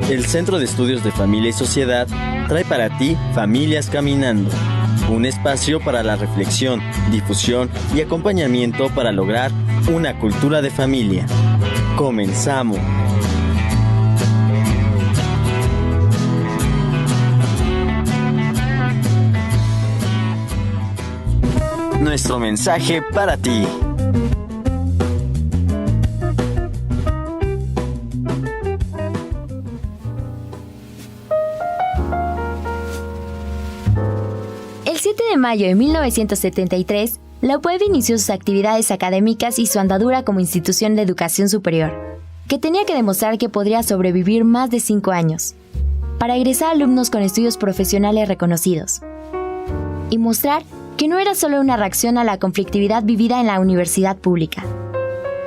El Centro de Estudios de Familia y Sociedad trae para ti Familias Caminando, un espacio para la reflexión, difusión y acompañamiento para lograr una cultura de familia. ¡Comenzamos! Nuestro mensaje para ti. El 7 de mayo de 1973, la UPAEP inició sus actividades académicas y su andadura como institución de educación superior, que tenía que demostrar que podría sobrevivir más de 5 años, para egresar alumnos con estudios profesionales reconocidos, y mostrar que no era solo una reacción a la conflictividad vivida en la universidad pública.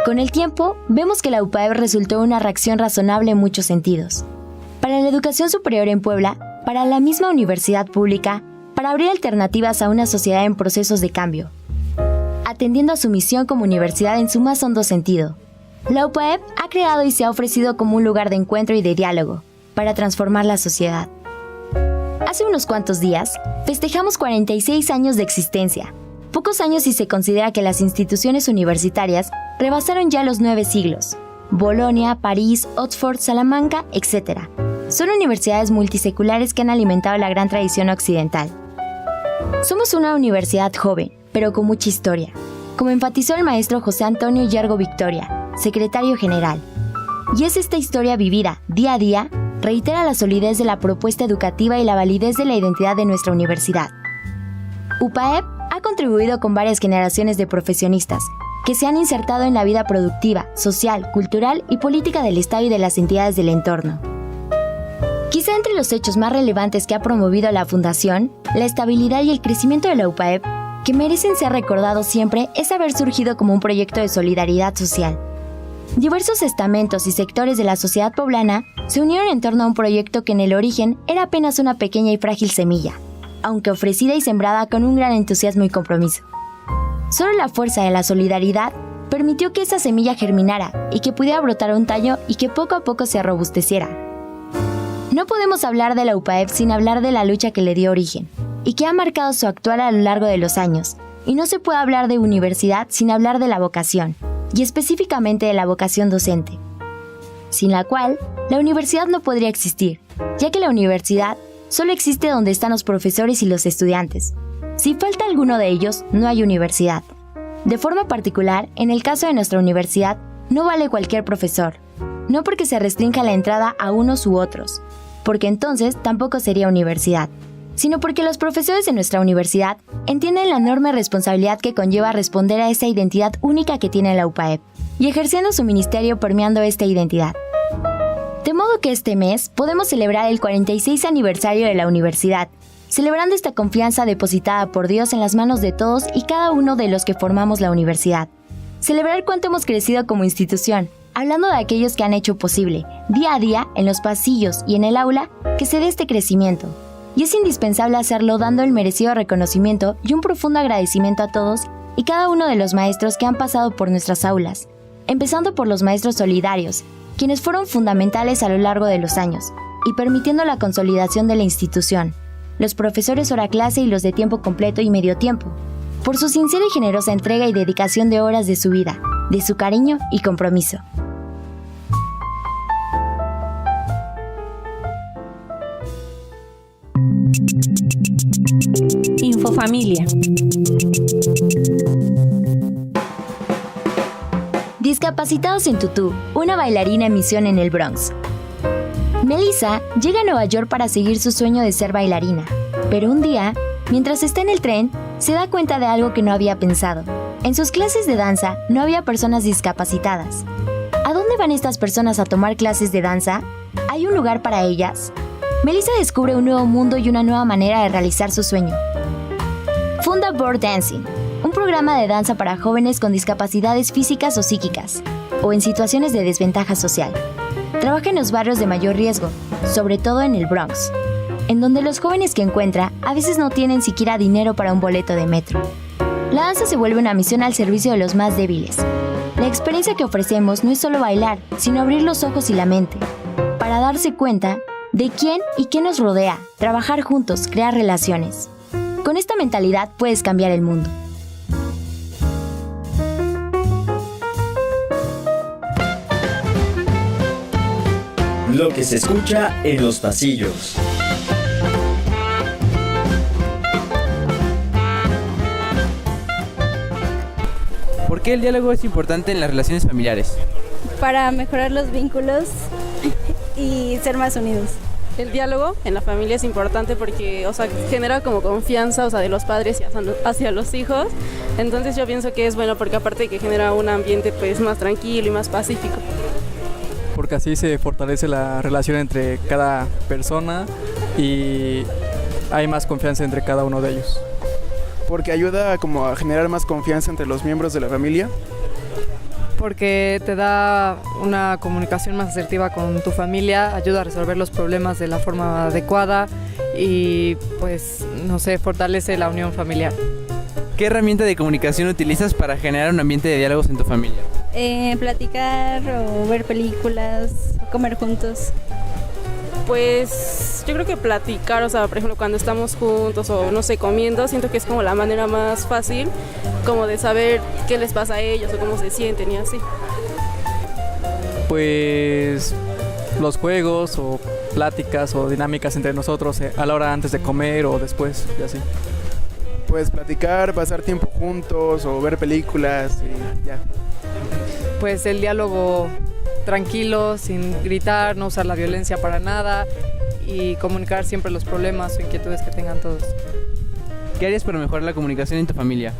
Con el tiempo, vemos que la UPAEP resultó una reacción razonable en muchos sentidos. Para la educación superior en Puebla, para la misma universidad pública, para abrir alternativas a una sociedad en procesos de cambio, atendiendo a su misión como universidad en su más hondo sentido. La UPAEP ha creado y se ha ofrecido como un lugar de encuentro y de diálogo para transformar la sociedad. Hace unos cuantos días, festejamos 46 años de existencia. Pocos años si se considera que las instituciones universitarias rebasaron ya los 9 siglos. Bolonia, París, Oxford, Salamanca, etc. Son universidades multiseculares que han alimentado la gran tradición occidental. Somos una universidad joven, pero con mucha historia, como enfatizó el maestro José Antonio Yargo Victoria, secretario general. Y es esta historia vivida, día a día, reitera la solidez de la propuesta educativa y la validez de la identidad de nuestra universidad. UPAEP ha contribuido con varias generaciones de profesionistas que se han insertado en la vida productiva, social, cultural y política del Estado y de las entidades del entorno. Quizá entre los hechos más relevantes que ha promovido la Fundación, la estabilidad y el crecimiento de la UPAEP, que merecen ser recordados siempre, es haber surgido como un proyecto de solidaridad social. Diversos estamentos y sectores de la sociedad poblana se unieron en torno a un proyecto que en el origen era apenas una pequeña y frágil semilla, aunque ofrecida y sembrada con un gran entusiasmo y compromiso. Solo la fuerza de la solidaridad permitió que esa semilla germinara y que pudiera brotar un tallo y que poco a poco se robusteciera. No podemos hablar de la UPAEP sin hablar de la lucha que le dio origen y que ha marcado su actuar a lo largo de los años, y no se puede hablar de universidad sin hablar de la vocación, y específicamente de la vocación docente, sin la cual la universidad no podría existir, ya que la universidad solo existe donde están los profesores y los estudiantes. Si falta alguno de ellos, no hay universidad. De forma particular, en el caso de nuestra universidad, no vale cualquier profesor, no porque se restrinja la entrada a unos u otros, porque entonces tampoco sería universidad, sino porque los profesores de nuestra universidad entienden la enorme responsabilidad que conlleva responder a esa identidad única que tiene la UPAEP, y ejerciendo su ministerio permeando esta identidad. De modo que este mes podemos celebrar el 46 aniversario de la universidad, celebrando esta confianza depositada por Dios en las manos de todos y cada uno de los que formamos la universidad. Celebrar cuánto hemos crecido como institución, hablando de aquellos que han hecho posible, día a día, en los pasillos y en el aula, que se dé este crecimiento. Y es indispensable hacerlo dando el merecido reconocimiento y un profundo agradecimiento a todos y cada uno de los maestros que han pasado por nuestras aulas, empezando por los maestros solidarios, quienes fueron fundamentales a lo largo de los años, y permitiendo la consolidación de la institución, los profesores hora clase y los de tiempo completo y medio tiempo, por su sincera y generosa entrega y dedicación de horas de su vida, de su cariño y compromiso. Infofamilia. Discapacitados en tutú, una bailarina en misión en el Bronx. Melissa llega a Nueva York para seguir su sueño de ser bailarina, pero un día, mientras está en el tren, se da cuenta de algo que no había pensado. En sus clases de danza no había personas discapacitadas. ¿A dónde van estas personas a tomar clases de danza? ¿Hay un lugar para ellas? Melissa descubre un nuevo mundo y una nueva manera de realizar su sueño. Funda Board Dancing, un programa de danza para jóvenes con discapacidades físicas o psíquicas, o en situaciones de desventaja social. Trabaja en los barrios de mayor riesgo, sobre todo en el Bronx, en donde los jóvenes que encuentra a veces no tienen siquiera dinero para un boleto de metro. La danza se vuelve una misión al servicio de los más débiles. La experiencia que ofrecemos no es solo bailar, sino abrir los ojos y la mente, para darse cuenta de quién y qué nos rodea, trabajar juntos, crear relaciones. Con esta mentalidad puedes cambiar el mundo. Lo que se escucha en los pasillos. ¿Por qué el diálogo es importante en las relaciones familiares? Para mejorar los vínculos y ser más unidos. El diálogo en la familia es importante porque, genera como confianza, de los padres hacia los hijos. Entonces yo pienso que es bueno porque aparte de que genera un ambiente pues más tranquilo y más pacífico. Porque así se fortalece la relación entre cada persona y hay más confianza entre cada uno de ellos. Porque ayuda como a generar más confianza entre los miembros de la familia. Porque te da una comunicación más asertiva con tu familia, ayuda a resolver los problemas de la forma adecuada y fortalece la unión familiar. ¿Qué herramienta de comunicación utilizas para generar un ambiente de diálogos en tu familia? Platicar o ver películas, o comer juntos. Pues yo creo que platicar, por ejemplo, cuando estamos juntos o comiendo, siento que es como la manera más fácil como de saber qué les pasa a ellos o cómo se sienten y así. Pues los juegos o pláticas o dinámicas entre nosotros a la hora antes de comer o después y así. Pues platicar, pasar tiempo juntos o ver películas y ya. Pues el diálogo tranquilo, sin gritar, no usar la violencia para nada y comunicar siempre los problemas o inquietudes que tengan todos. ¿Qué harías para mejorar la comunicación en tu familia?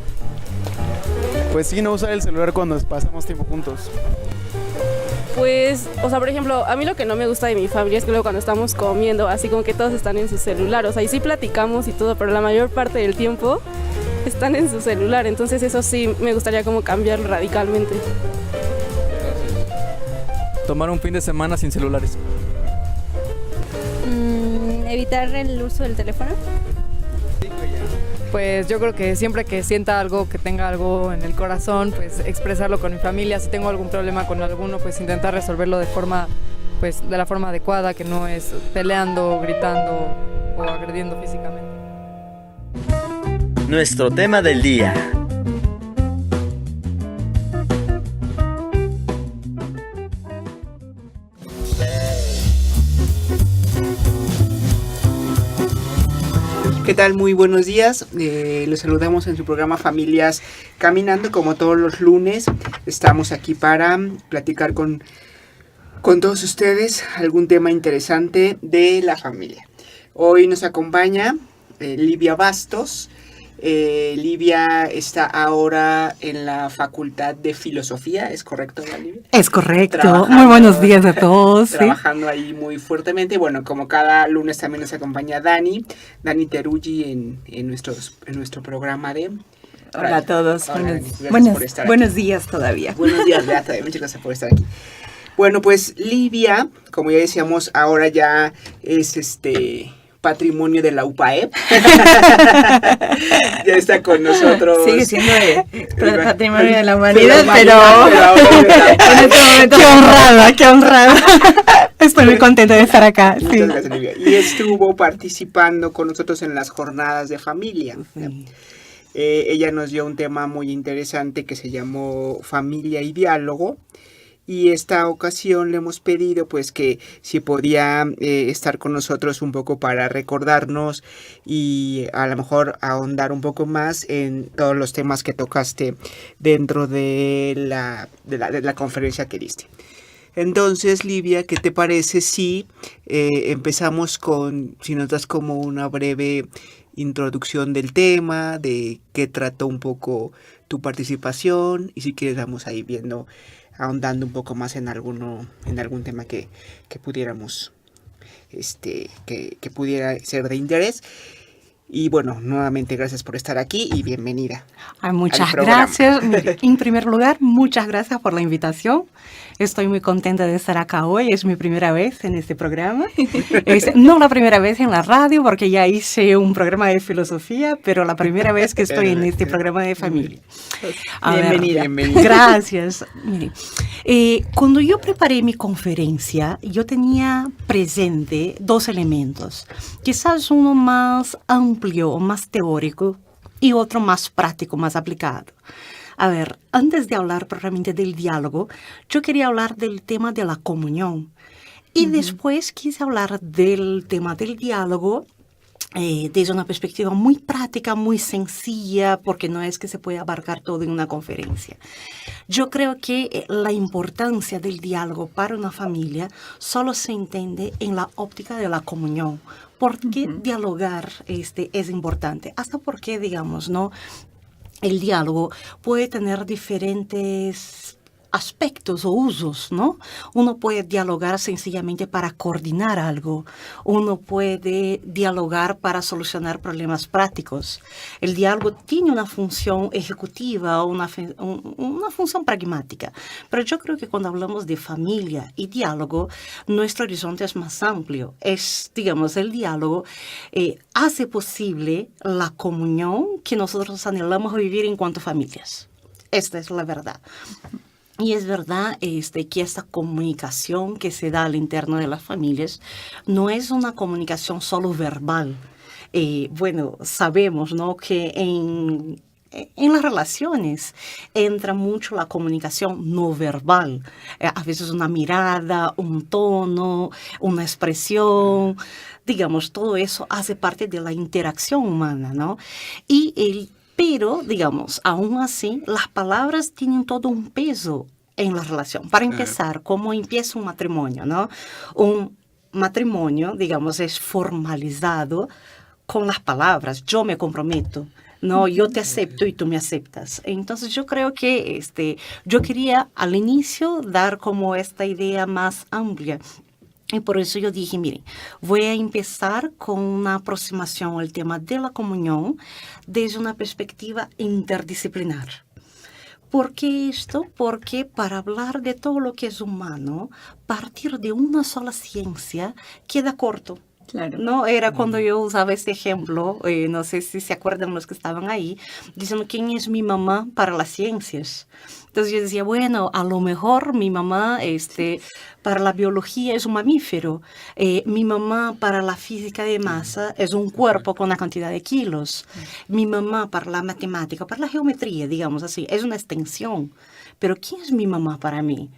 Pues sí, no usar el celular cuando pasamos tiempo juntos. Pues, por ejemplo, a mí lo que no me gusta de mi familia es que luego cuando estamos comiendo, así como que todos están en su celular, y sí platicamos y todo, pero la mayor parte del tiempo están en su celular, entonces eso sí me gustaría como cambiarlo radicalmente. Tomar un fin de semana sin celulares. Evitar el uso del teléfono. Pues yo creo que siempre que sienta algo, que tenga algo en el corazón, pues expresarlo con mi familia. Si tengo algún problema con alguno, pues intentar resolverlo de la forma adecuada, que no es peleando, gritando o agrediendo físicamente. Nuestro tema del día. ¿Qué tal? Muy buenos días. Los saludamos en su programa Familias Caminando. Como todos los lunes, estamos aquí para platicar con todos ustedes algún tema interesante de la familia. Hoy nos acompaña Livia Bastos. Livia está ahora en la Facultad de Filosofía, ¿es correcto, Livia? Es correcto, muy buenos días a todos. Trabajando ahí muy fuertemente. Bueno, como cada lunes también nos acompaña Dani Teruggi en nuestro programa de... Hola a todos, buenos días todavía. Buenos días, Beata, muchas gracias por estar aquí. Bueno, pues Livia, como ya decíamos, ahora ya es patrimonio de la UPAEP. Ya está con nosotros. Sigue siendo patrimonio de la humanidad, pero en este momento qué honrada. Estoy muy contenta de estar acá. Muchas gracias, Livia. Y estuvo participando con nosotros en las jornadas de familia. Ella nos dio un tema muy interesante que se llamó Familia y Diálogo. Y esta ocasión le hemos pedido pues que si podía estar con nosotros un poco para recordarnos y a lo mejor ahondar un poco más en todos los temas que tocaste dentro de la conferencia que diste. Entonces, Livia, ¿qué te parece si empezamos si nos das como una breve introducción del tema, de qué trató un poco tu participación y si quieres vamos ahí ahondando un poco más en algún tema que pudiéramos que pudiera ser de interés Y bueno, nuevamente gracias por estar aquí y bienvenida. Ay, muchas gracias. Mire, en primer lugar, muchas gracias por la invitación. Estoy muy contenta de estar acá hoy. Es mi primera vez en este programa. No la primera vez en la radio, porque ya hice un programa de filosofía, pero la primera vez que estoy en este programa de familia. Bienvenida. Gracias. Mire, cuando yo preparé mi conferencia, yo tenía presente dos elementos. Quizás uno más amplio o más teórico y otro más práctico, más aplicado. A ver, antes de hablar propiamente del diálogo, yo quería hablar del tema de la comunión. Y después quise hablar del tema del diálogo desde una perspectiva muy práctica, muy sencilla, porque no es que se pueda abarcar todo en una conferencia. Yo creo que la importancia del diálogo para una familia solo se entiende en la óptica de la comunión. ¿Por qué dialogar es importante? Hasta porque, digamos, ¿no? El diálogo puede tener diferentes aspectos o usos, ¿no? Uno puede dialogar sencillamente para coordinar algo. Uno puede dialogar para solucionar problemas prácticos. El diálogo tiene una función ejecutiva, una función pragmática. Pero yo creo que cuando hablamos de familia y diálogo, nuestro horizonte es más amplio. Digamos, el diálogo hace posible la comunión que nosotros anhelamos vivir en cuanto a familias. Esta es la verdad. Y es verdad que esta comunicación que se da al interno de las familias no es una comunicación solo verbal. Bueno, sabemos, ¿no?, que en las relaciones entra mucho la comunicación no verbal. A veces una mirada, un tono, una expresión, digamos, todo eso hace parte de la interacción humana, ¿no? Pero, digamos, aún así, las palabras tienen todo un peso en la relación. Para empezar, ¿cómo empieza un matrimonio, no? Un matrimonio, digamos, es formalizado con las palabras. Yo me comprometo, ¿no? Yo te acepto y tú me aceptas. Entonces, yo creo que yo quería al inicio dar como esta idea más amplia. Y por eso yo dije, miren, voy a empezar con una aproximación al tema de la comunión desde una perspectiva interdisciplinar. ¿Por qué esto? Porque para hablar de todo lo que es humano, partir de una sola ciencia queda corto. Claro. No, era cuando yo usaba este ejemplo, no sé si se acuerdan los que estaban ahí, diciendo quién es mi mamá para las ciencias. Entonces yo decía, bueno, a lo mejor mi mamá para la biología es un mamífero, mi mamá para la física de masa es un cuerpo con una cantidad de kilos, mi mamá para la matemática, para la geometría, digamos así, es una extensión. Pero ¿quién es mi mamá para mí?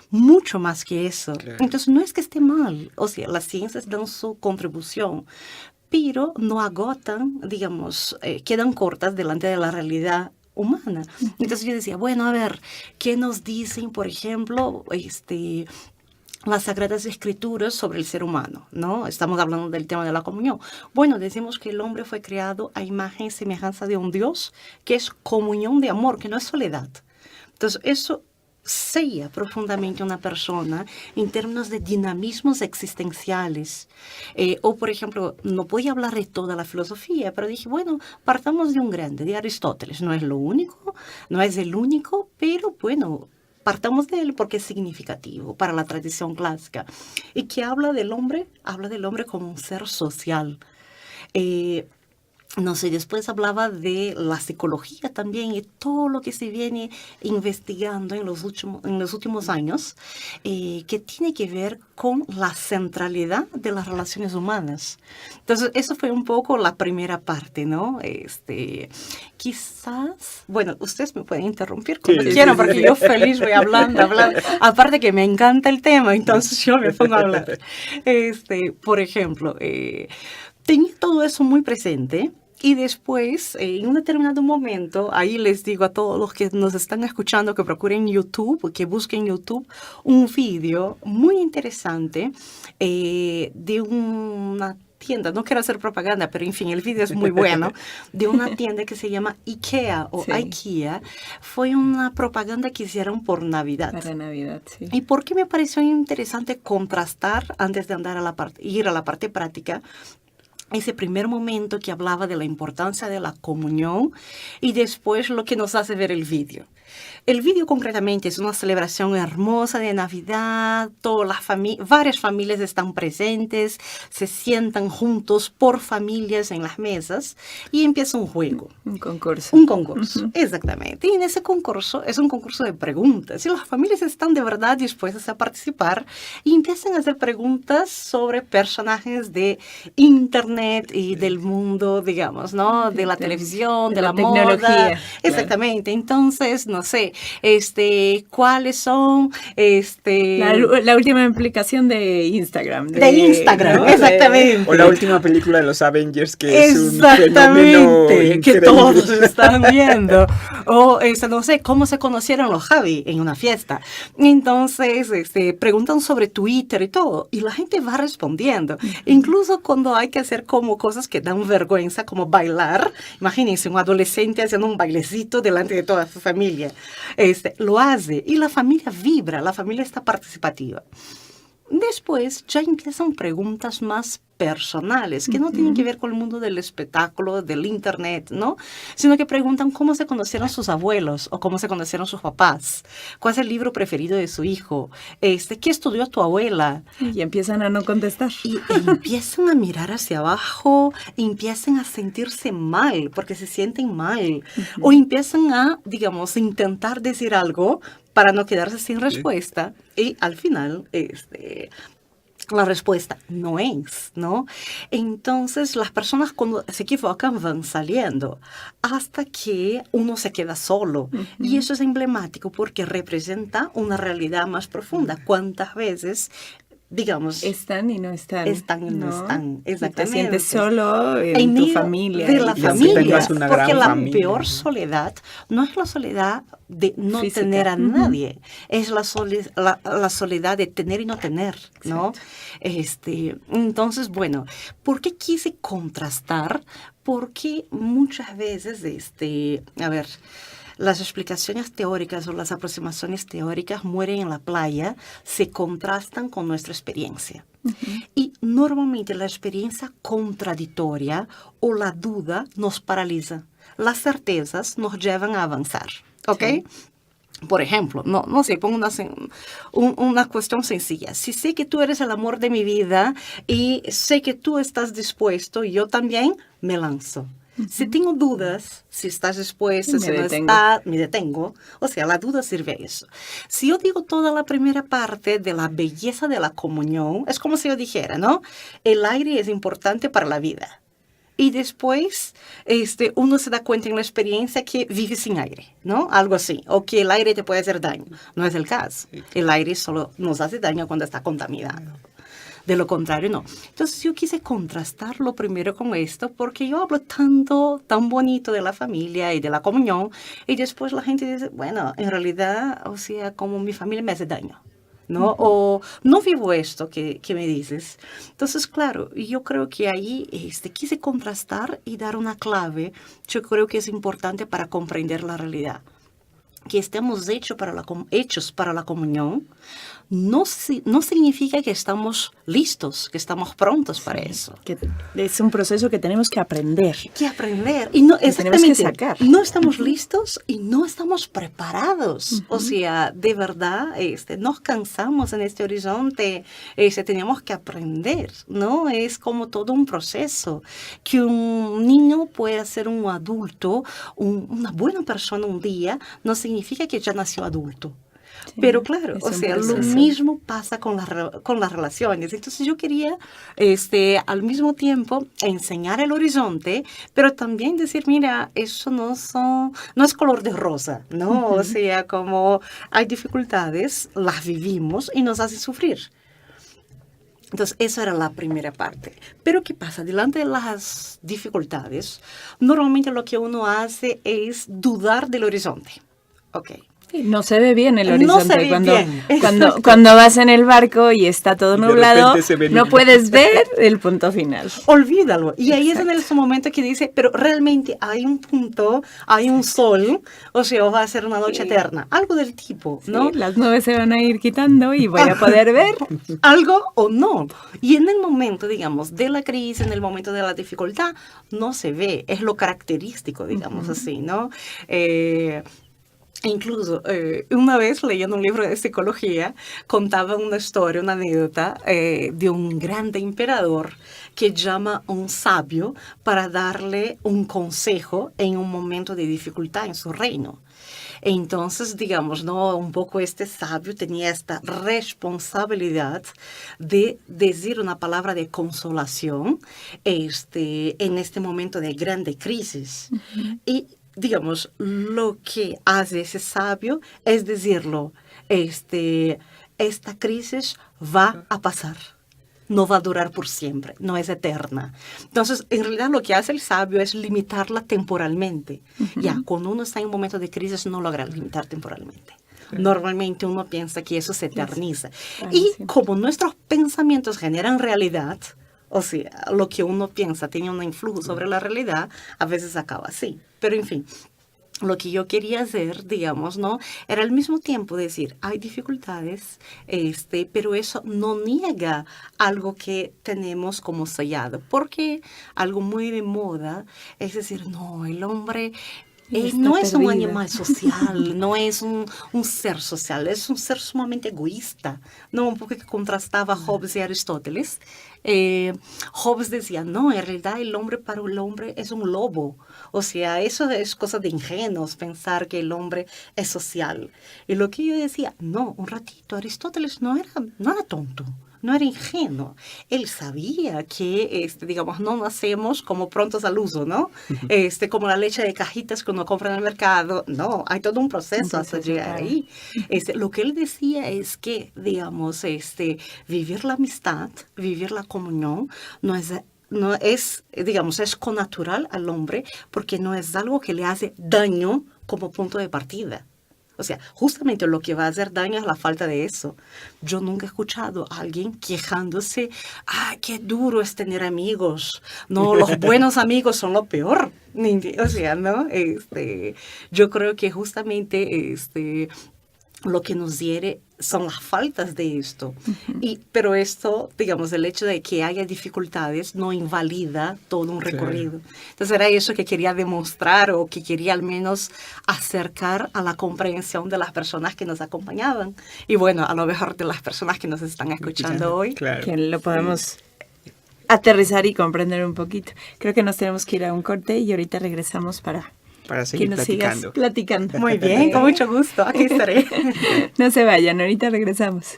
Mucho más que eso. Claro. Entonces, no es que esté mal. O sea, las ciencias dan su contribución, pero no agotan, digamos, quedan cortas delante de la realidad humana. Entonces, yo decía, bueno, a ver, ¿qué nos dicen, por ejemplo, las Sagradas Escrituras sobre el ser humano, ¿no? Estamos hablando del tema de la comunión. Bueno, decimos que el hombre fue creado a imagen y semejanza de un Dios, que es comunión de amor, que no es soledad. Entonces, eso sella profundamente una persona en términos de dinamismos existenciales. O, por ejemplo, no voy a hablar de toda la filosofía, pero dije, bueno, partamos de un grande, de Aristóteles. No es lo único, no es el único, pero bueno, partamos de él porque es significativo para la tradición clásica. Y que habla del hombre como un ser social. No sé, después hablaba de la psicología también y todo lo que se viene investigando en los últimos años, que tiene que ver con la centralidad de las relaciones humanas. Entonces, eso fue un poco la primera parte, ¿no? Quizás, bueno, ustedes me pueden interrumpir cuando quieran, porque yo feliz voy hablando. Aparte que me encanta el tema, entonces yo me pongo a hablar. Por ejemplo, tenía todo eso muy presente. Y después, en un determinado momento, ahí les digo a todos los que nos están escuchando que procuren YouTube, que busquen en YouTube un vídeo muy interesante de una tienda, no quiero hacer propaganda, pero en fin, el vídeo es muy bueno, de una tienda que se llama IKEA o IKEA. Fue una propaganda que hicieron por Navidad. Para Navidad, sí. ¿Y por qué me pareció interesante contrastar, antes de ir a la parte práctica, ese primer momento que hablaba de la importancia de la comunión y después lo que nos hace ver el vídeo. El vídeo concretamente es una celebración hermosa de Navidad, varias familias están presentes, se sientan juntos por familias en las mesas y empieza un juego. Un concurso. Un concurso, exactamente. Y en ese concurso es un concurso de preguntas y las familias están de verdad dispuestas a participar y empiezan a hacer preguntas sobre personajes de Internet y del mundo, digamos, ¿no? De la televisión, de la tecnología. moda. Exactamente. Entonces, no sé, ¿cuáles son? La última implicación de Instagram. De Instagram, ¿no? Exactamente. O la última película de los Avengers, que es un fenómeno exactamente, que increíble. todos están viendo. O, no sé, cómo se conocieron los Javi en una fiesta. Entonces, preguntan sobre Twitter y todo, y la gente va respondiendo. Incluso cuando hay que hacer como cosas que dan vergüenza, como bailar. Imagínense, un adolescente haciendo un bailecito delante de toda su familia. Lo hace y la familia vibra, la familia está participativa. Después ya empiezan preguntas más personales, que no tienen que ver con el mundo del espectáculo, del Internet, ¿no? Sino que preguntan cómo se conocieron sus abuelos o cómo se conocieron sus papás, cuál es el libro preferido de su hijo, qué estudió tu abuela. Y empiezan a no contestar. Y empiezan a mirar hacia abajo, empiezan a sentirse mal, porque se sienten mal, o empiezan a, digamos, intentar decir algo para no quedarse sin respuesta, y al final, la respuesta no es, ¿no? Entonces, las personas cuando se equivocan van saliendo hasta que uno se queda solo. Y eso es emblemático porque representa una realidad más profunda. ¿Cuántas veces, digamos, están y no están? Están y no están, exactamente. Te sientes solo en tu familia. De la y familia, una porque gran la familia. peor soledad no es la soledad de no Física. tener a nadie, es la soledad de tener y no tener, ¿no? Entonces, bueno, ¿por qué quise contrastar? Porque muchas veces, las explicaciones teóricas o las aproximaciones teóricas mueren en la playa, se contrastan con nuestra experiencia. Y normalmente la experiencia contradictoria o la duda nos paraliza. Las certezas nos llevan a avanzar, ¿ok? Sí. Por ejemplo, no sé, pongo una cuestión sencilla. Si sé que tú eres el amor de mi vida y sé que tú estás dispuesto, yo también me lanzo. Si tengo dudas, si estás dispuesta, si no estás, me detengo. O sea, la duda sirve a eso. Si yo digo toda la primera parte de la belleza de la comunión, es como si yo dijera, ¿no? El aire es importante para la vida. Y después uno se da cuenta en la experiencia que vive sin aire, ¿no? Algo así. O que el aire te puede hacer daño. No es el caso. El aire solo nos hace daño cuando está contaminado. De lo contrario, no. Entonces, yo quise contrastarlo primero con esto porque yo hablo tan bonito de la familia y de la comunión y después la gente dice, bueno, en realidad, o sea, como mi familia me hace daño, ¿no? O no vivo esto que me dices. Entonces, claro, yo creo que ahí quise contrastar y dar una clave. Yo creo que es importante para comprender la realidad. Que estemos hechos para la comunión, no significa que estamos listos, que estamos prontos para eso. Que es un proceso que tenemos que aprender. Y no, tenemos que sacar. No estamos listos y no estamos preparados. O sea, de verdad, nos cansamos en este horizonte. Tenemos que aprender, ¿no? Es como todo un proceso. Que un niño pueda ser un adulto, una buena persona un día, no significa que ya nació adulto. Sí, pero claro, o sea, lo mismo pasa con las relaciones. Entonces yo quería al mismo tiempo enseñar el horizonte, pero también decir, mira, eso no es color de rosa, ¿no? O sea, como hay dificultades, las vivimos y nos hace sufrir. Entonces, esa era la primera parte. Pero, ¿qué pasa? Delante de las dificultades, normalmente lo que uno hace es dudar del horizonte. Ok. No se ve bien el No horizonte. se ve bien. Cuando vas en el barco y está todo Y de nublado, repente se ve no nublado. puedes ver el punto final. Olvídalo. Y ahí es en ese momento que dice, pero realmente hay un punto, hay un sol, o sea, va a ser una noche eterna. Algo del tipo, ¿no? Sí, las nubes se van a ir quitando y voy a poder ver. Algo o no. Y en el momento, digamos, de la crisis, en el momento de la dificultad, no se ve. Es lo característico, digamos así, ¿no? Incluso, una vez leyendo un libro de psicología, contaba una historia, una anécdota de un grande emperador que llama a un sabio para darle un consejo en un momento de dificultad en su reino. Entonces, digamos, ¿no? Un poco este sabio tenía esta responsabilidad de decir una palabra de consolación en este momento de grande crisis. Y digamos, lo que hace ese sabio es decirlo, esta crisis va a pasar, no va a durar por siempre, no es eterna. Entonces, en realidad lo que hace el sabio es limitarla temporalmente. Ya, cuando uno está en un momento de crisis no logra limitar temporalmente. Normalmente uno piensa que eso se eterniza. Y como nuestros pensamientos generan realidad, o sea, lo que uno piensa tiene un influjo sobre la realidad, a veces acaba así. Pero en fin, lo que yo quería hacer, digamos, ¿no? Era al mismo tiempo decir, hay dificultades, pero eso no niega algo que tenemos como sellado. Porque algo muy de moda es decir, no, el hombre no es un animal social, no es un ser social, es un ser sumamente egoísta, ¿no? Un poco que contrastaba Hobbes y Aristóteles. Hobbes decía, no, en realidad el hombre para el hombre es un lobo. O sea, eso es cosa de ingenuos, pensar que el hombre es social. Y lo que yo decía, no, un ratito, Aristóteles no era tonto. No era ingenuo. Él sabía que, digamos, no nacemos como prontos al uso, ¿no? Como la leche de cajitas que uno compra en el mercado. No, hay todo un proceso hasta llegar ahí. Lo que él decía es que, digamos, vivir la amistad, vivir la comunión, no es, digamos, es connatural al hombre porque no es algo que le hace daño como punto de partida. O sea, justamente lo que va a hacer daño es la falta de eso. Yo nunca he escuchado a alguien quejándose, qué duro es tener amigos. No, los buenos amigos son lo peor. O sea, ¿no? Yo creo que justamente lo que nos hiere son las faltas de esto. Pero esto, digamos, el hecho de que haya dificultades no invalida todo un recorrido. Entonces era eso que quería demostrar o que quería al menos acercar a la comprensión de las personas que nos acompañaban. Y bueno, a lo mejor de las personas que nos están escuchando hoy. Claro. Que lo podemos aterrizar y comprender un poquito. Creo que nos tenemos que ir a un corte y ahorita regresamos para seguir que nos platicando. sigas platicando. Muy bien, con mucho gusto. Aquí estaré. No se vayan, ahorita regresamos.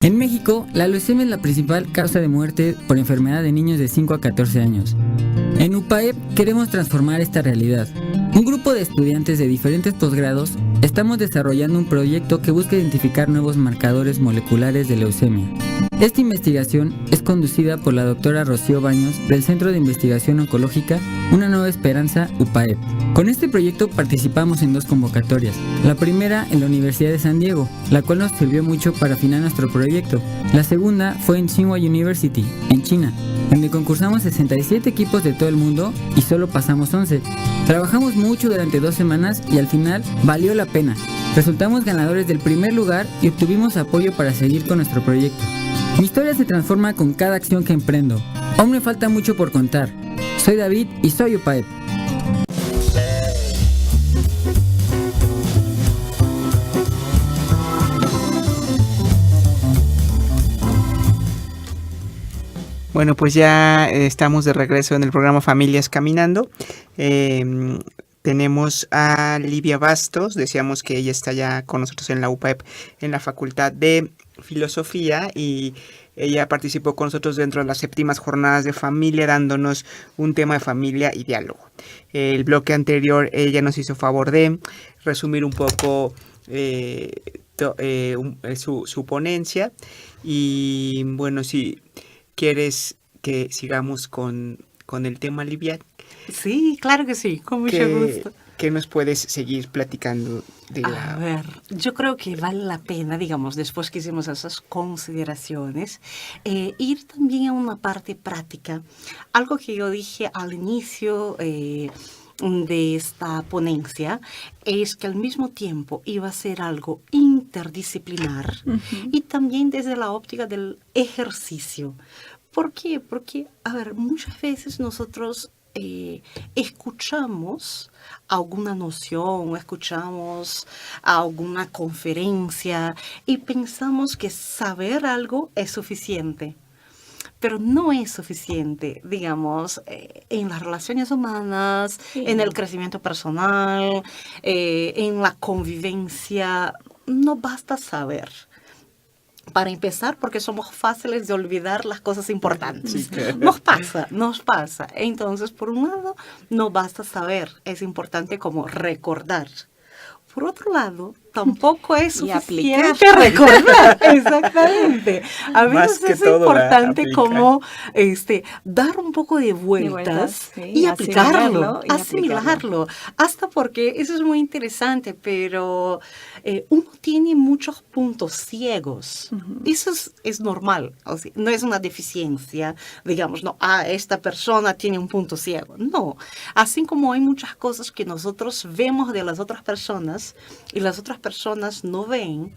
En México, la leucemia es la principal causa de muerte por enfermedad de niños de 5 a 14 años. En UPAEP queremos transformar esta realidad. Un grupo de estudiantes de diferentes posgrados estamos desarrollando un proyecto que busca identificar nuevos marcadores moleculares de leucemia. Esta investigación es conducida por la doctora Rocío Baños del Centro de Investigación Oncológica Una Nueva Esperanza UPAEP. Con este proyecto participamos en 2 convocatorias. La primera en la Universidad de San Diego, la cual nos sirvió mucho para afinar nuestro proyecto. La segunda fue en Tsinghua University, en China, donde concursamos 67 equipos de todo el mundo y solo pasamos 11. Trabajamos mucho durante 2 semanas y al final valió la pena. Resultamos ganadores del primer lugar y obtuvimos apoyo para seguir con nuestro proyecto. Mi historia se transforma con cada acción que emprendo. Aún me falta mucho por contar. Soy David y soy UPAEP. Bueno, pues ya estamos de regreso en el programa Familias Caminando. Tenemos a Livia Bastos, decíamos que ella está ya con nosotros en la UPAEP, en la Facultad de Filosofía, y ella participó con nosotros dentro de las 7ª jornadas de familia, dándonos un tema de familia y diálogo. El bloque anterior ella nos hizo favor de resumir un poco su ponencia, y bueno, si quieres que sigamos con el tema liviano. Sí, claro que sí, con mucho gusto. ¿Qué nos puedes seguir platicando de A ver, yo creo que vale la pena, digamos, después que hicimos esas consideraciones, ir también a una parte práctica. Algo que yo dije al inicio de esta ponencia es que al mismo tiempo iba a ser algo interdisciplinar y también desde la óptica del ejercicio. ¿Por qué? Porque, a ver, muchas veces nosotros escuchamos alguna noción, escuchamos alguna conferencia y pensamos que saber algo es suficiente. Pero no es suficiente, digamos, en las relaciones humanas, en el crecimiento personal, en la convivencia. No basta saber. Para empezar, porque somos fáciles de olvidar las cosas importantes. Sí, claro. Nos pasa. Entonces, por un lado, no basta saber, es importante como recordar. Por otro lado, tampoco es suficiente recordar. Exactamente. A veces es importante como dar un poco de vueltas y asimilarlo. Hasta porque eso es muy interesante, pero uno tiene muchos puntos ciegos. Eso es normal. O sea, no es una deficiencia, digamos, no, esta persona tiene un punto ciego. No. Así como hay muchas cosas que nosotros vemos de las otras personas y las otras personas no ven,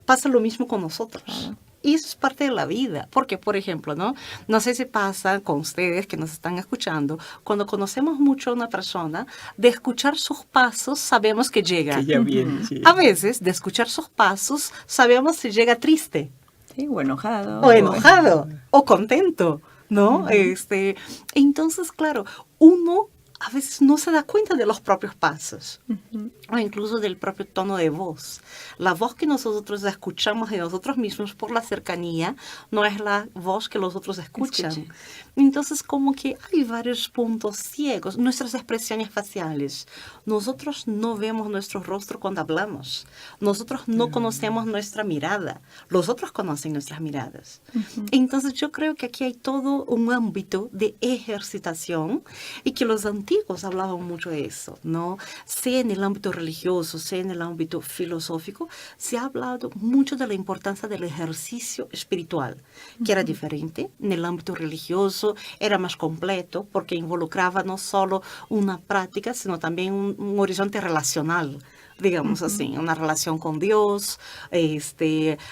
pasa lo mismo con nosotros. Y eso es parte de la vida. Porque, por ejemplo, no sé si pasa con ustedes que nos están escuchando, cuando conocemos mucho a una persona, de escuchar sus pasos sabemos que llega. Que ya viene, sí. A veces, de escuchar sus pasos, sabemos si llega triste. Sí, o enojado. O contento, ¿no? Entonces, claro, uno a veces no se da cuenta de los propios pasos, o incluso del propio tono de voz. La voz que nosotros escuchamos de nosotros mismos por la cercanía no es la voz que los otros escuchan. Entonces, como que hay varios puntos ciegos. Nuestras expresiones faciales. Nosotros no vemos nuestro rostro cuando hablamos. Nosotros no conocemos nuestra mirada. Los otros conocen nuestras miradas. Entonces, yo creo que aquí hay todo un ámbito de ejercitación y que los antiguos hablaban mucho de eso, ¿no? Sea en el ámbito religioso, sea en el ámbito filosófico, se ha hablado mucho de la importancia del ejercicio espiritual, que era diferente. En el ámbito religioso era más completo porque involucraba no solo una práctica, sino también un horizonte relacional, digamos así, una relación con Dios,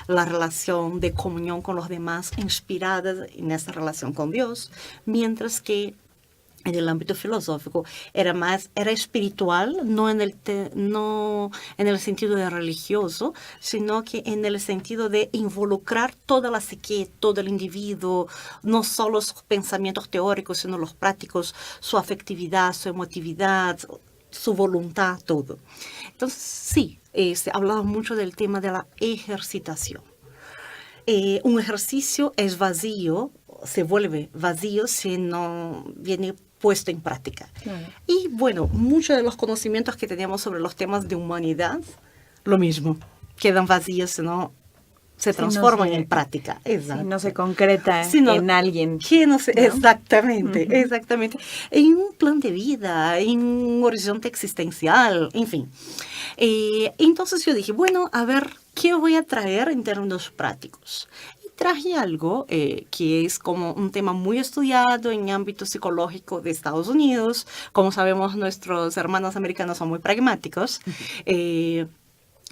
la relación de comunión con los demás inspirada en esa relación con Dios, mientras que en el ámbito filosófico era espiritual, no en el sentido de religioso, sino que en el sentido de involucrar toda la psique, todo el individuo, no solo sus pensamientos teóricos, sino los prácticos, su afectividad, su emotividad, su voluntad, todo. Entonces, sí, hablaba mucho del tema de la ejercitación. Un ejercicio es vacío, se vuelve vacío si no viene puesto en práctica. Claro. Y bueno, muchos de los conocimientos que tenemos sobre los temas de humanidad, lo mismo, quedan vacíos si no se transforman en práctica. Exacto. Si no se concreta en alguien. Exactamente. En un plan de vida, en un horizonte existencial, en fin. Entonces yo dije, bueno, a ver, ¿qué voy a traer en términos prácticos? Traje algo que es como un tema muy estudiado en ámbito psicológico de Estados Unidos. Como sabemos, nuestros hermanos americanos son muy pragmáticos. Y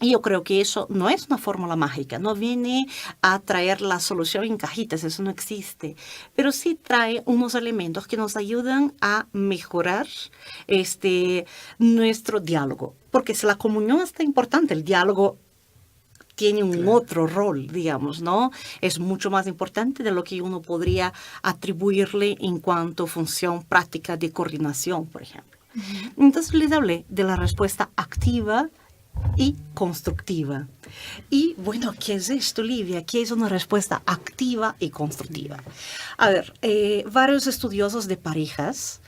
yo creo que eso no es una fórmula mágica, no viene a traer la solución en cajitas, eso no existe. Pero sí trae unos elementos que nos ayudan a mejorar nuestro diálogo. Porque si la comunión está importante, el diálogo tiene un otro rol, digamos, ¿no? Es mucho más importante de lo que uno podría atribuirle en cuanto a función práctica de coordinación, por ejemplo. Entonces les hablé de la respuesta activa y constructiva. Y bueno, ¿qué es esto, Livia? ¿Qué es una respuesta activa y constructiva? A ver, varios estudiosos de parejas,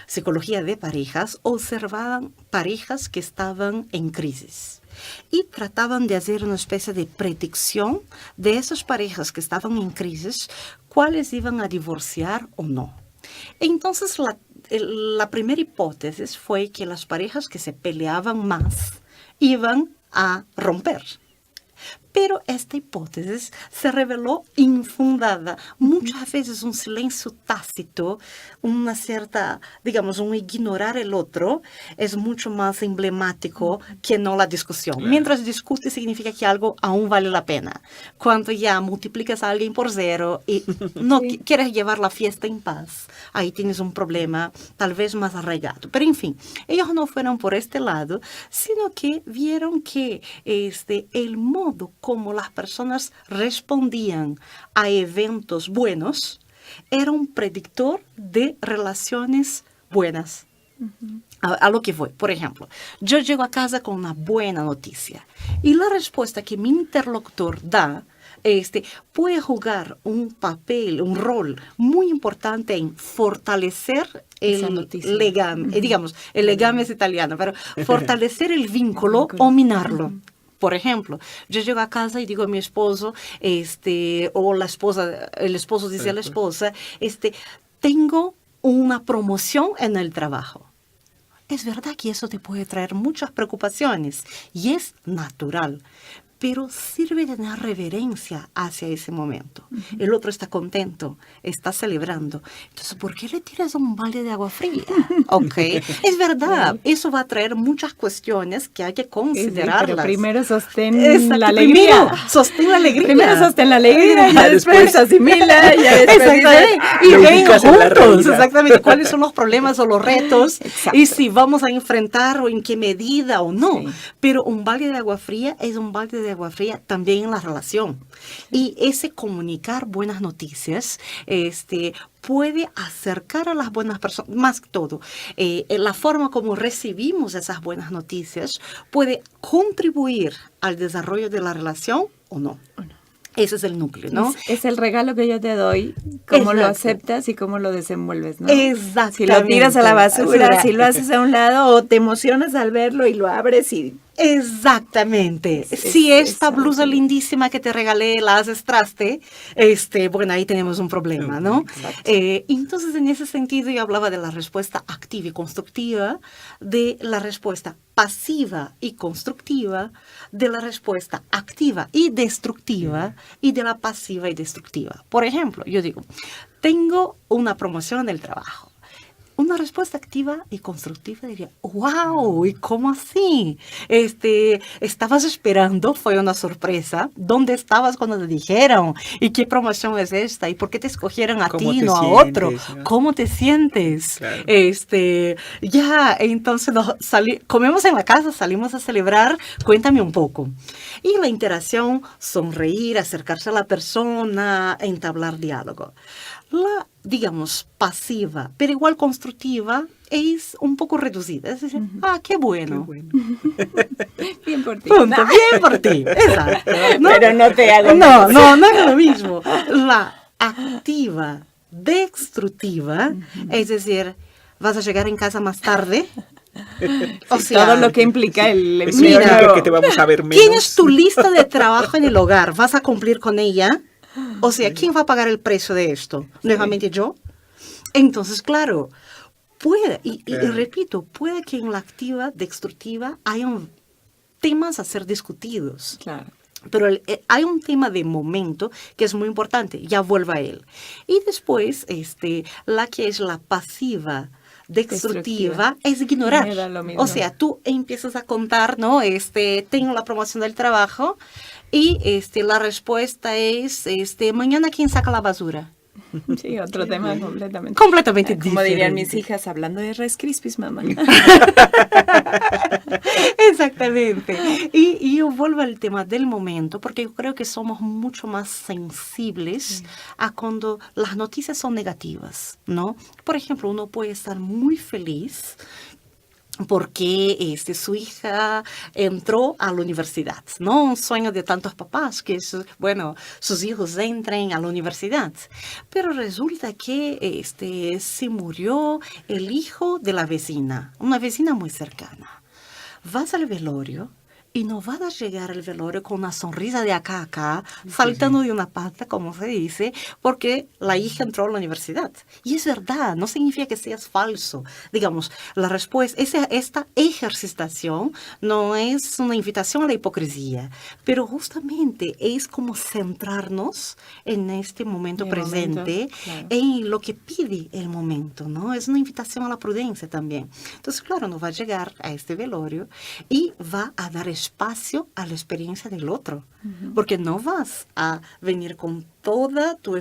psicología de parejas, observaban parejas que estaban en crisis. Y trataban de hacer una especie de predicción de esas parejas que estaban en crisis, cuáles iban a divorciar o no. Entonces, la primera hipótesis fue que las parejas que se peleaban más iban a romper. Pero esta hipótesis se reveló infundada. Muchas veces un silencio tácito, una cierta, digamos, un ignorar el otro, es mucho más emblemático que no la discusión. Claro. Mientras discute significa que algo aún vale la pena. Cuando ya multiplicas a alguien por 0 y no quieres llevar la fiesta en paz, ahí tienes un problema tal vez más arraigado. Pero en fin, ellos no fueron por este lado, sino que vieron que el modo como las personas respondían a eventos buenos era un predictor de relaciones buenas. A lo que fue, por ejemplo, yo llego a casa con una buena noticia y la respuesta que mi interlocutor da puede jugar un papel, un rol muy importante en fortalecer el legame, digamos, el legame es italiano, pero fortalecer el vínculo o minarlo. Por ejemplo, yo llego a casa y digo a mi esposo, o la esposa, el esposo dice a la esposa, tengo una promoción en el trabajo. Es verdad que eso te puede traer muchas preocupaciones y es natural, pero sirve de tener reverencia hacia ese momento. El otro está contento, está celebrando. Entonces, ¿por qué le tiras un balde de agua fría? Okay. Es verdad, eso va a traer muchas cuestiones que hay que considerarlas. Pero primero sostén la alegría. Primero sostén la alegría. Primero sostén la alegría, ya después asimila, ya después dice, y ven juntos, exactamente, cuáles son los problemas o los retos, y si vamos a enfrentar o en qué medida o no. Sí. Pero un balde de agua fría es un balde de agua fría también en la relación. Y ese comunicar buenas noticias puede acercar a las buenas personas, más que todo, la forma como recibimos esas buenas noticias puede contribuir al desarrollo de la relación o no. Ese es el núcleo, ¿no? Es el regalo que yo te doy, cómo lo aceptas y cómo lo desenvuelves, ¿no? Exactamente. Si lo tiras a la basura, si lo haces a un lado o te emocionas al verlo y lo abres y... Exactamente. Si esta blusa lindísima que te regalé la haces traste, bueno, ahí tenemos un problema, ¿no? Entonces, en ese sentido, yo hablaba de la respuesta activa y constructiva, de la respuesta pasiva y constructiva, de la respuesta activa y destructiva, y de la pasiva y destructiva. Por ejemplo, yo digo, tengo una promoción en el trabajo. Una respuesta activa y constructiva diría, wow, ¿y cómo así? ¿Estabas esperando? ¿Fue una sorpresa? ¿Dónde estabas cuando te dijeron? ¿Y qué promoción es esta? ¿Y por qué te escogieron a ti, no a otro? ¿No? ¿Cómo te sientes? Claro. Entonces comemos en la casa, salimos a celebrar, cuéntame un poco. Y la interacción, sonreír, acercarse a la persona, entablar diálogo. La, digamos, pasiva, pero igual constructiva, es un poco reducida. Es decir, qué bueno. Qué bueno. Bien por ti. Punto, bien por ti. Exacto. ¿No? Pero no te hago No es lo mismo. La activa, destructiva, es decir, vas a llegar en casa más tarde. O sea, todo lo que implica el empleo. Mira, que te vamos a ver menos. ¿Tienes tu lista de trabajo en el hogar? ¿Vas a cumplir con ella? O sea, ¿quién va a pagar el precio de esto? ¿Nuevamente yo? Entonces, claro, puede, y repito, puede que en la activa destructiva hayan temas a ser discutidos. Claro. Pero hay un tema de momento que es muy importante, ya vuelvo a él. Y después, la que es la pasiva destructiva es ignorar. O sea, tú empiezas a contar, ¿no? Tengo la promoción del trabajo y la respuesta es, mañana ¿quién saca la basura? Sí, otro tema completamente. Completamente Como diferente. dirían mis hijas, hablando de Rice Krispies, mamá. Exactamente. Y yo vuelvo al tema del momento, porque yo creo que somos mucho más sensibles a cuando las noticias son negativas, ¿no? Por ejemplo, uno puede estar muy feliz porque su hija entró a la universidad, ¿no? Un sueño de tantos papás que, sus hijos entren a la universidad. Pero resulta que se murió el hijo de la vecina, una vecina muy cercana. Vas al velorio y no van a llegar al velorio con una sonrisa de acá a acá, saltando de una pata, como se dice, porque la hija entró a la universidad. Y es verdad, no significa que seas falso. Digamos, la respuesta, esta ejercitación no es una invitación a la hipocresía, pero justamente es como centrarnos en este momento presente, claro, en lo que pide el momento, ¿no? Es una invitación a la prudencia también. Entonces, claro, no va a llegar a este velorio y va a dar espacio a la experiencia del otro, porque no vas a venir con toda tu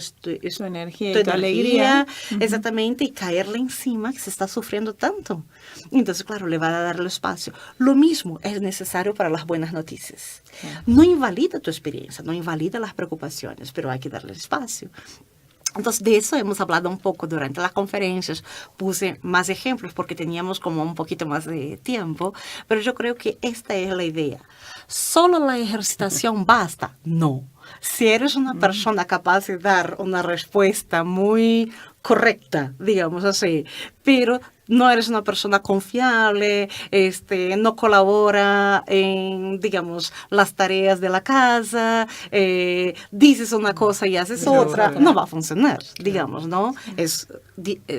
energía y tu alegría, exactamente, y caerle encima que se está sufriendo tanto. Entonces, claro, le va a dar el espacio. Lo mismo es necesario para las buenas noticias. No invalida tu experiencia, no invalida las preocupaciones, pero hay que darle espacio. Entonces, de eso hemos hablado un poco durante las conferencias. Puse más ejemplos porque teníamos como un poquito más de tiempo, pero yo creo que esta es la idea. ¿Solo la ejercitación basta? No. Si eres una persona capaz de dar una respuesta muy correcta, digamos así, pero no eres una persona confiable, no colabora en, digamos, las tareas de la casa, dices una cosa y haces otra, no va a funcionar, digamos, ¿no?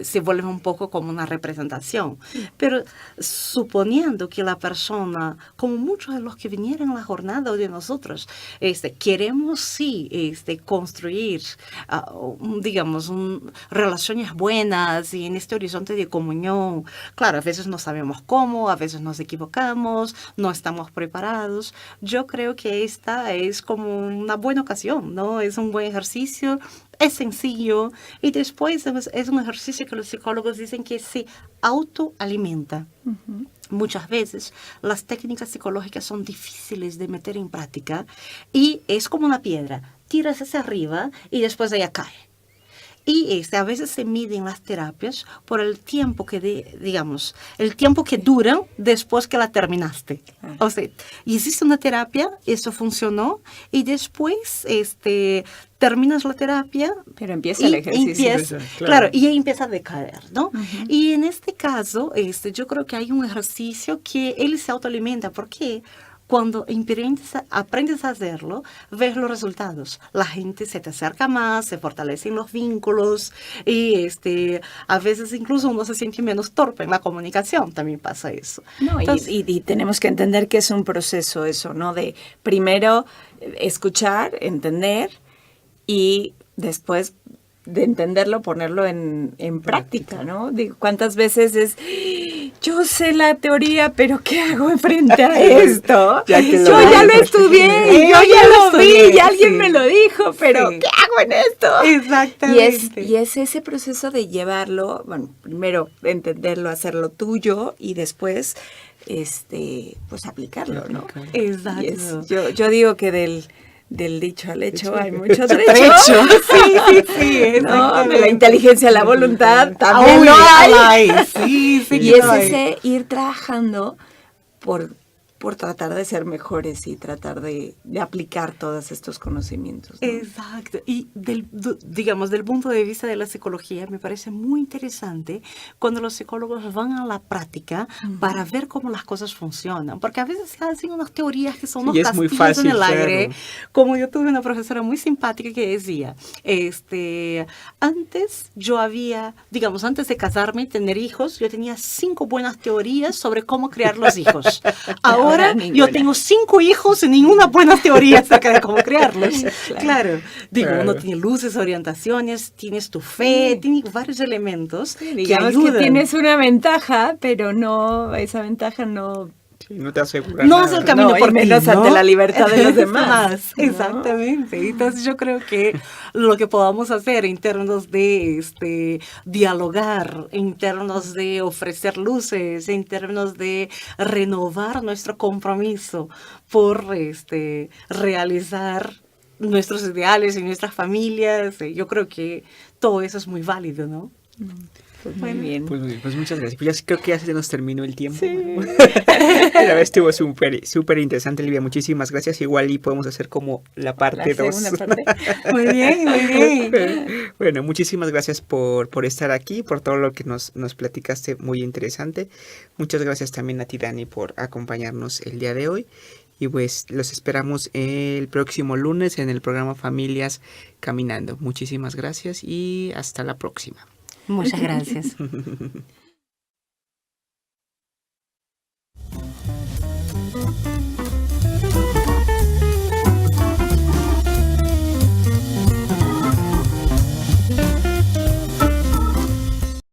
Se vuelve un poco como una representación. Pero suponiendo que la persona, como muchos de los que vinieron a la jornada o de nosotros, queremos sí construir, digamos, relaciones buenas y en este horizonte de comunión. Claro, a veces no sabemos cómo, a veces nos equivocamos, no estamos preparados. Yo creo que esta es como una buena ocasión, ¿no? Es un buen ejercicio, es sencillo y después es un ejercicio que los psicólogos dicen que se autoalimenta. Muchas veces las técnicas psicológicas son difíciles de meter en práctica y es como una piedra, tiras hacia arriba y después ella cae. Y a veces se miden las terapias por el tiempo digamos, el tiempo que duran después que la terminaste. O sea, y existe una terapia, eso funcionó, y después terminas la terapia. Pero empieza el ejercicio. Claro, y empieza a decaer, ¿no? Y en este caso, yo creo que hay un ejercicio que él se autoalimenta. ¿Por qué? Cuando aprendes a hacerlo, ves los resultados. La gente se te acerca más, se fortalecen los vínculos y a veces incluso uno se siente menos torpe en la comunicación. También pasa eso. No, entonces, y tenemos que entender que es un proceso eso, ¿no? De primero escuchar, entender y después de entenderlo, ponerlo en práctica, ¿no? Digo, ¿cuántas veces yo sé la teoría, pero ¿qué hago frente a esto? Yo ya lo estudié, yo ya lo vi, y alguien me lo dijo, pero ¿qué hago en esto? Exactamente. Y es ese proceso de llevarlo, bueno, primero entenderlo, hacerlo tuyo, y después, pues aplicarlo, ¿no? Exacto. Yo digo que del dicho al hecho hay mucho trecho. Sí, no, de la inteligencia a la voluntad también lo hay. Sí, y es ese ir trabajando por tratar de ser mejores y tratar de aplicar todos estos conocimientos, ¿no? Exacto. Y digamos, del punto de vista de la psicología, me parece muy interesante cuando los psicólogos van a la práctica para ver cómo las cosas funcionan. Porque a veces se hacen unas teorías que son unos castillos en el aire. Como yo tuve una profesora muy simpática que decía, antes antes de casarme y tener hijos, yo tenía 5 buenas teorías sobre cómo criar los hijos. Ahora yo tengo 5 hijos y ninguna buena teoría acerca de cómo criarlos. Claro. Uno tiene luces, orientaciones, tienes tu fe, tienes varios elementos que ayudan. Que tienes una ventaja, pero esa ventaja no... Sí, no te asegura no nada. es el camino por menos ante la libertad de los demás. ¿No? Exactamente. Entonces yo creo que lo que podamos hacer en términos de dialogar, en términos de ofrecer luces, en términos de renovar nuestro compromiso por realizar nuestros ideales y nuestras familias, yo creo que todo eso es muy válido, ¿no? Pues muy bien. Pues muchas gracias. Pues creo que ya se nos terminó el tiempo. Sí. La verdad estuvo súper interesante, Livia. Muchísimas gracias. Igual y podemos hacer como la parte 2. Muy bien. Bueno, muchísimas gracias por estar aquí, por todo lo que nos platicaste, muy interesante. Muchas gracias también a ti, Dani, por acompañarnos el día de hoy. Y pues los esperamos el próximo lunes en el programa Familias Caminando. Muchísimas gracias y hasta la próxima. Muchas gracias.